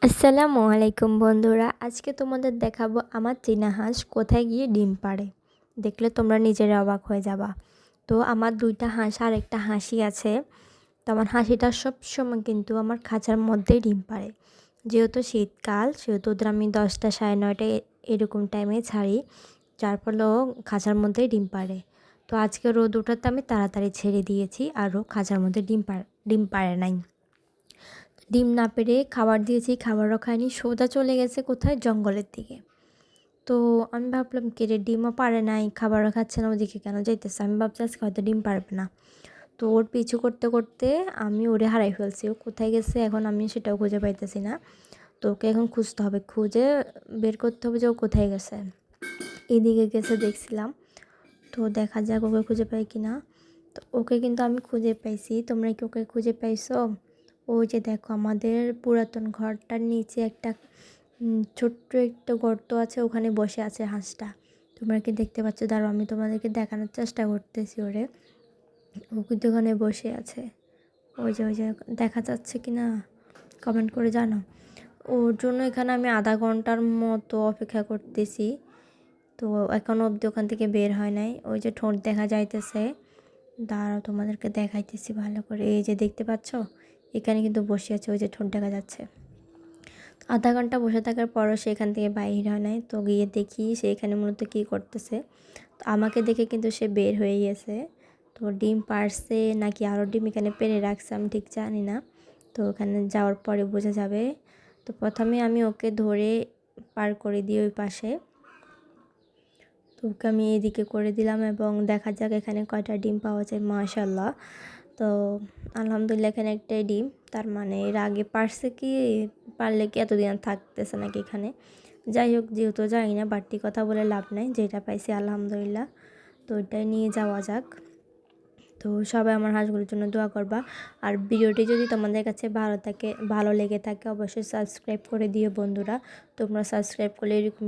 আসসালামু আলাইকুম বন্ধুরা, আজকে তোমাদের দেখাবো আমার চীনা হাঁস কোথায় গিয়ে ডিম পাড়ে। দেখলে তোমরা নিজেরা অবাক হয়ে যাবা। তো আমার দুইটা হাঁস আর একটা হাঁসি আছে। তো আমার হাঁসিটা সবসময় কিন্তু আমার খাঁচার মধ্যেই ডিম পাড়ে। যেহেতু শীতকাল সেহেতু ওদের আমি 10টা 9:30 এরকম টাইমে ছাড়ি, যার ফলে ও খাঁচার মধ্যেই ডিম পাড়ে। তো আজকে রোদ ওঠাতে আমি তাড়াতাড়ি ছেড়ে দিয়েছি, আরও খাঁচার মধ্যে ডিম পাড়ে নাই। ডিম না পেড়ে খাবার দিয়েছি, খাবারও খায়নি, সোজা চলে গেছে কোথায়, জঙ্গলের দিকে। তো আমি ভাবলাম কে রে, ডিমও পারে নাই, খাবারও খাচ্ছে না, ওদিকে কেন যাইতেছে। আমি ভাবছি আজকে হয়তো ডিম পারবে না। তো ওর পিছু করতে করতে আমি ওরে হারাই ফেলছি। ও কোথায় গেছে এখন আমি সেটাও খুঁজে পাইতেছি না। তো ওকে এখন খুঁজতে হবে, খুঁজে বের করতে হবে যে ও কোথায় গেছে। এইদিকে গেছে দেখছিলাম, তো দেখা যাক ওকে খুঁজে পাই কি না। তো ওকে কিন্তু আমি খুঁজে পাইছি। তোমরা কি ওকে খুঁজে পাইছো? ওই যে দেখো, আমাদের পুরাতন ঘরটার নিচে একটা ছোট্ট একটা গর্ত আছে, ওখানে বসে আছে হাঁসটা। তোমরা কি দেখতে পাচ্ছ? দাঁড়াও, আমি তোমাদেরকে দেখানোর চেষ্টা করতেছি ওরে। ও কিন্তু ওখানে বসে আছে। ওই যে দেখা যাচ্ছে কি না কমেন্ট করে জানো। ওর জন্য এখানে আমি আধা ঘন্টার মতো অপেক্ষা করতেছি। তো এখনও অবধি ওখান থেকে বের হয় নাই। ওই যে ঠোঁট দেখা যাইতেছে, দাঁড়াও তোমাদেরকে দেখাইতেছি ভালো করে। এই যে দেখতে পাচ্ছ, এখানে কিন্তু বসে আছে, ওই যে ঠোঁট দেখা যাচ্ছে। আধা ঘন্টা বসে থাকার পরও সে এখান থেকে বাইর হয় নাই। তো গিয়ে দেখি সে এখানে মূলত কী করতেছে। তো আমাকে দেখে কিন্তু সে বের হয়ে গেছে। তো ডিম পারছে নাকি আরও ডিম এখানে পেড়ে রাখছে আমি ঠিক জানি না। তো ওখানে যাওয়ার পরে বোঝা যাবে। তো প্রথমে আমি ওকে ধরে পার করে দিই ওই পাশে। তো ওকে আমি এদিকে করে দিলাম এবং দেখা যাক এখানে কয়টা ডিম পাওয়া যায়। মাশাল্লাহ, তো আলহামদুলিল্লাহ এখানে একটাই ডিম। তার মানে এর আগে পারছে কি, পারলে কি এতদিন আর থাকতেছে নাকি এখানে। যাই হোক, যেহেতু জানি না, বাড়তি কথা বলে লাভ নাই, যেটা পাইছি আলহামদুলিল্লাহ। তো ওইটাই নিয়ে যাওয়া যাক। তো সবাই আমার হাঁসগুলোর জন্য দোয়া করবা। আর ভিডিওটি যদি তোমাদের কাছে ভালো লেগে থাকে অবশ্যই সাবস্ক্রাইব করে দিও বন্ধুরা। তোমরা সাবস্ক্রাইব করলে এরকম